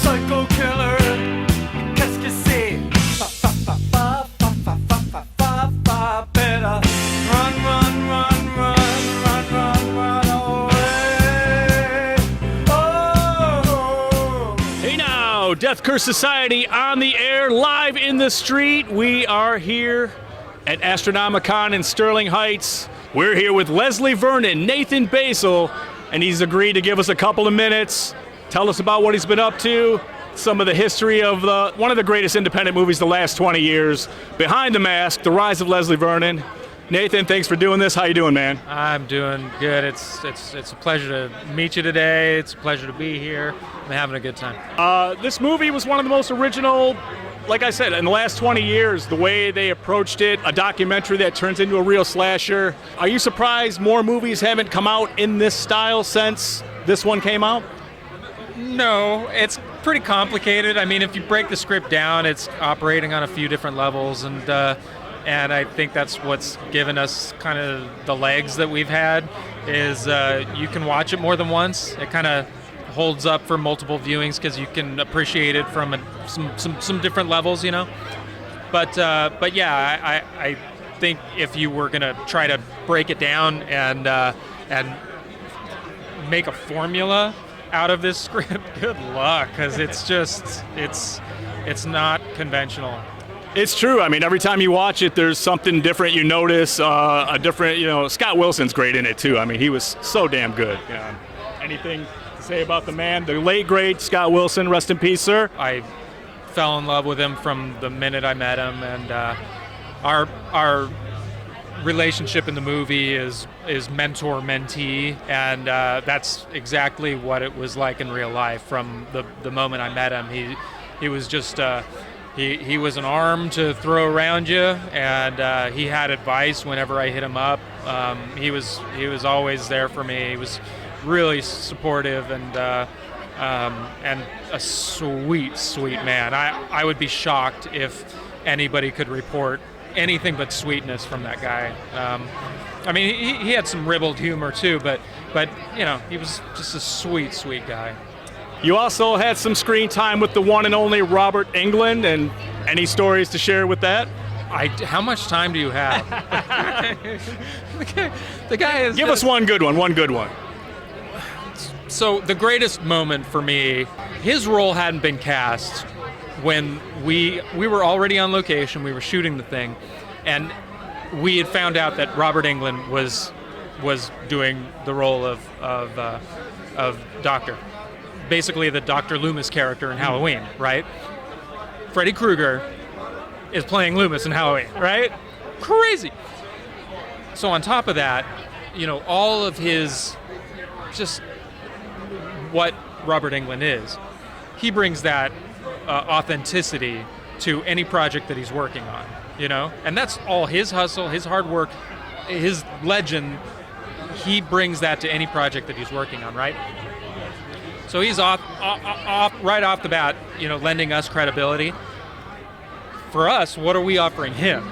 psycho killer. Qu'est-ce que c'est? Better run, run, run, run, run, run, run away. Oh. Hey now, Death Curse Society on the air, live in the street. We are here at Astronomicon in Sterling Heights. We're here with Leslie Vernon, Nathan Baesel, and he's agreed to give us a couple of minutes, tell us about what he's been up to, some of the history of one of the greatest independent movies the last 20 years, Behind the Mask, The Rise of Leslie Vernon. Nathan, thanks for doing this. How you doing, man? I'm doing good. It's a pleasure to meet you today. It's a pleasure to be here. I'm having a good time. This movie was one of the most original, like I said, in the last 20 years, the way they approached it, a documentary that turns into a real slasher. Are you surprised more movies haven't come out in this style since this one came out? No, it's pretty complicated. I mean, if you break the script down, it's operating on a few different levels, and I think that's what's given us kind of the legs that we've had. Is you can watch it more than once. It kind of holds up for multiple viewings because you can appreciate it from some different levels, you know. But yeah, I think if you were gonna try to break it down and make a formula out of this script, good luck, because it's not conventional. It's true. I mean, every time you watch it, there's something different you notice, a different, Scott Wilson's great in it too. I mean, he was so damn good. Yeah. Anything to say about the man, the late great Scott Wilson, rest in peace, sir? I fell in love with him from the minute I met him, and our relationship in the movie is mentor-mentee, and that's exactly what it was like in real life. From the moment I met him, he was just he was an arm to throw around you, and he had advice whenever I hit him up. He was always there for me. He was really supportive and a sweet man. I would be shocked if anybody could report anything but sweetness from that guy. I mean, he had some ribald humor too, but he was just a sweet guy. You also had some screen time with the one and only Robert Englund, and any stories to share with that? How much time do you have? the guy is. Give us one good one. So the greatest moment for me, his role hadn't been cast when we were already on location. We were shooting the thing, and we had found out that Robert Englund was doing the role of Doctor, basically the Dr. Loomis character in Halloween, right? Freddy Krueger is playing Loomis in Halloween, right? Crazy. So on top of that, all of his just what Robert Englund is, he brings that authenticity to any project that he's working on, and that's all his hustle, his hard work, his legend. He brings that to any project that he's working on, right? So he's off right off the bat, lending us credibility. For us, what are we offering him?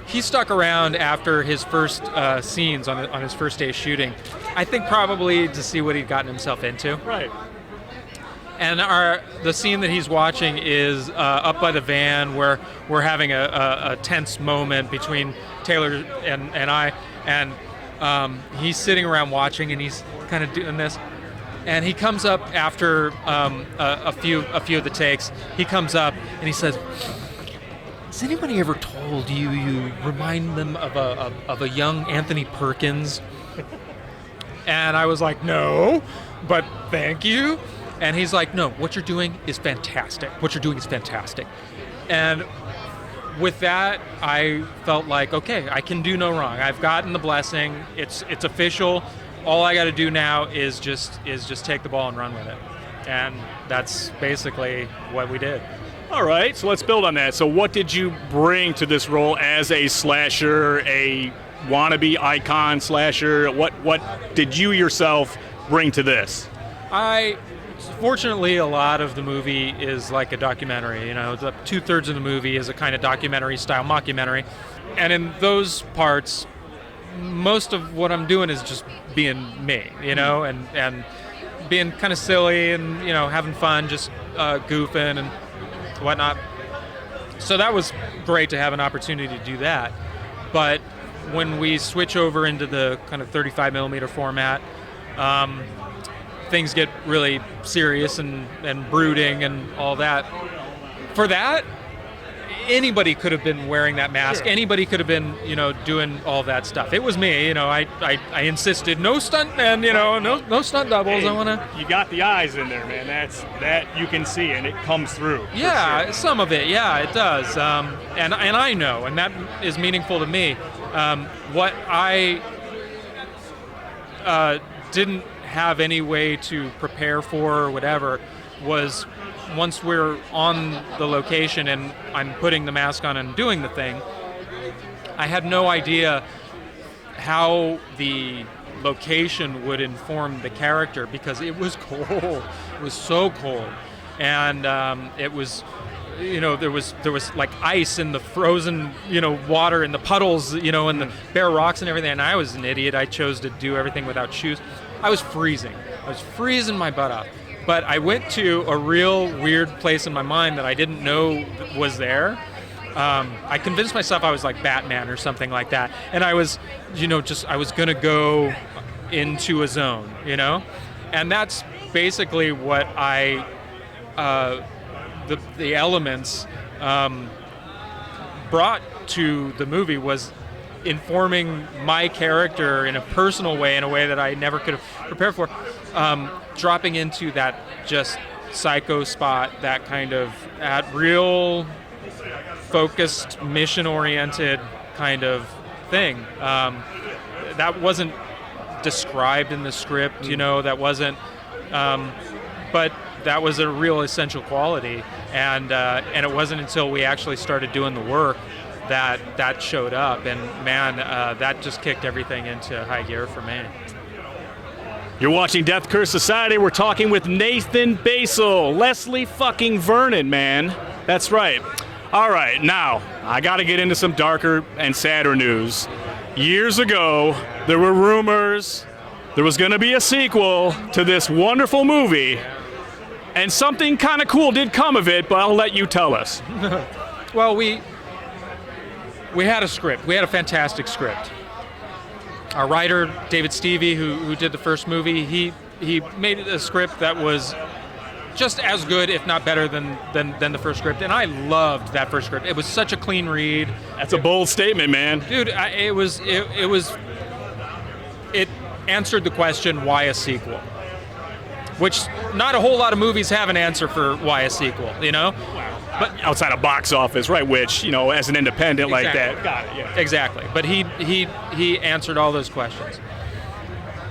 He stuck around after his first scenes on his first day of shooting. I think probably to see what he'd gotten himself into. Right. And the scene that he's watching is up by the van, where we're having a tense moment between Taylor and I, and he's sitting around watching, and he's kind of doing this. And he comes up after a few of the takes. He comes up and he says, "Has anybody ever told you remind them of a young Anthony Perkins?" And I was like, "No, but thank you." And he's like, "No, what you're doing is fantastic. And with that, I felt like, okay, I can do no wrong. I've gotten the blessing. It's official. All I got to do now is just take the ball and run with it. And that's basically what we did. All right, so let's build on that. So what did you bring to this role as a slasher, a wannabe icon slasher? What did you yourself bring to this? Fortunately, a lot of the movie is like a documentary. 2/3 of the movie is a kind of documentary-style mockumentary. And in those parts, most of what I'm doing is just being me, and being kind of silly and having fun, just goofing and whatnot. So that was great to have an opportunity to do that. But when we switch over into the kind of 35 millimeter format, things get really serious and brooding and all that. For that, anybody could have been wearing that mask. Sure. Anybody could have been, doing all that stuff. It was me, I insisted, no stuntmen, no stunt doubles. Hey, I want to. You got the eyes in there, man. That you can see, and it comes through. for Yeah, sure. some of it, yeah, it does. And I know, and that is meaningful to me. What I didn't have any way to prepare for or whatever was once we're on the location and I'm putting the mask on and doing the thing, I had no idea how the location would inform the character because it was cold. It was so cold. And it was, there was like ice in the frozen, water and the puddles, and the bare rocks and everything. And I was an idiot. I chose to do everything without shoes. I was freezing. I was freezing my butt off. But I went to a real weird place in my mind that I didn't know was there. I convinced myself I was like Batman or something like that. And I was, I was going to go into a zone, And that's basically what the elements brought to the movie was informing my character in a personal way, in a way that I never could have prepared for, dropping into that just psycho spot, that kind of real focused, mission-oriented kind of thing. That wasn't described in the script, that wasn't, but that was a real essential quality, and it wasn't until we actually started doing the work that showed up, and man, that just kicked everything into high gear for me. You're watching Death Curse Society. We're talking with Nathan Baesel, Leslie fucking Vernon, man. That's right. All right, now, I got to get into some darker and sadder news. Years ago, there were rumors there was going to be a sequel to this wonderful movie, and something kind of cool did come of it, but I'll let you tell us. Well, we had a script. We had a fantastic script. Our writer, David Stevie, who did the first movie, he made a script that was just as good, if not better, than the first script. And I loved that first script. It was such a clean read. That's a bold statement, man. Dude, it answered the question, why a sequel? Which not a whole lot of movies have an answer for why a sequel, But outside of box office, right? Which, as an independent like Exactly. that, got it. Yeah. Exactly. But he answered all those questions.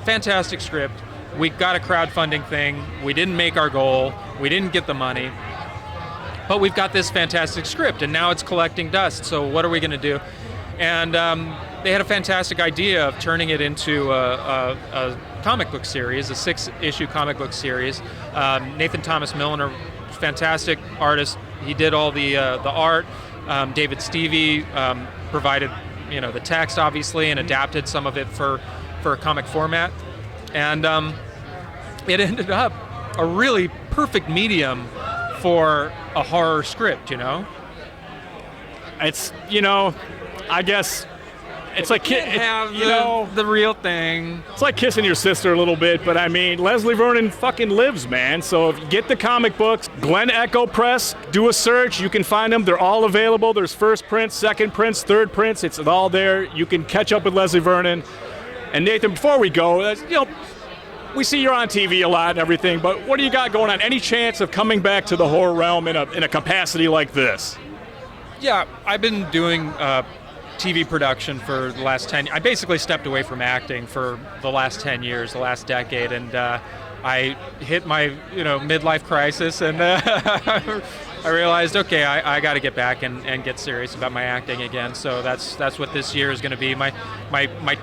Fantastic script. We got a crowdfunding thing. We didn't make our goal. We didn't get the money. But we've got this fantastic script, and now it's collecting dust. So what are we going to do? And they had a fantastic idea of turning it into a comic book series, a 6-issue comic book series. Nathan Thomas Milliner, fantastic artist. He did all the art. David Stevie provided, the text, obviously, and adapted some of it for a comic format. And it ended up a really perfect medium for a horror script, It's, I guess it's like the real thing. It's like kissing your sister a little bit, but I mean, Leslie Vernon fucking lives, man. So if you get the comic books, Glen Echo Press, do a search. You can find them. They're all available. There's first prints, second prints, third prints. It's all there. You can catch up with Leslie Vernon. And Nathan, before we go, we see you're on TV a lot and everything, but what do you got going on? Any chance of coming back to the horror realm in a capacity like this? Yeah, I've been doing TV production for the last 10 years. I basically stepped away from acting for the last 10 years, the last decade, and I hit my midlife crisis, and I realized, okay, I got to get back and get serious about my acting again. So that's what this year is going to be. My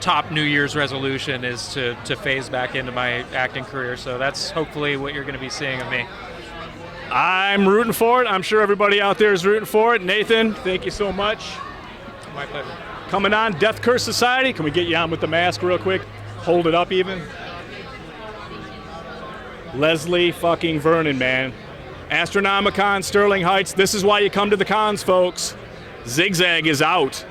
top New Year's resolution is to phase back into my acting career. So that's hopefully what you're going to be seeing of me. I'm rooting for it. I'm sure everybody out there is rooting for it. Nathan, thank you so much. My pleasure. Coming on, Death Curse Society. Can we get you on with the mask real quick? Hold it up even. Leslie fucking Vernon, man. Astronomicon, Sterling Heights. This is why you come to the cons, folks. Zig Zag is out.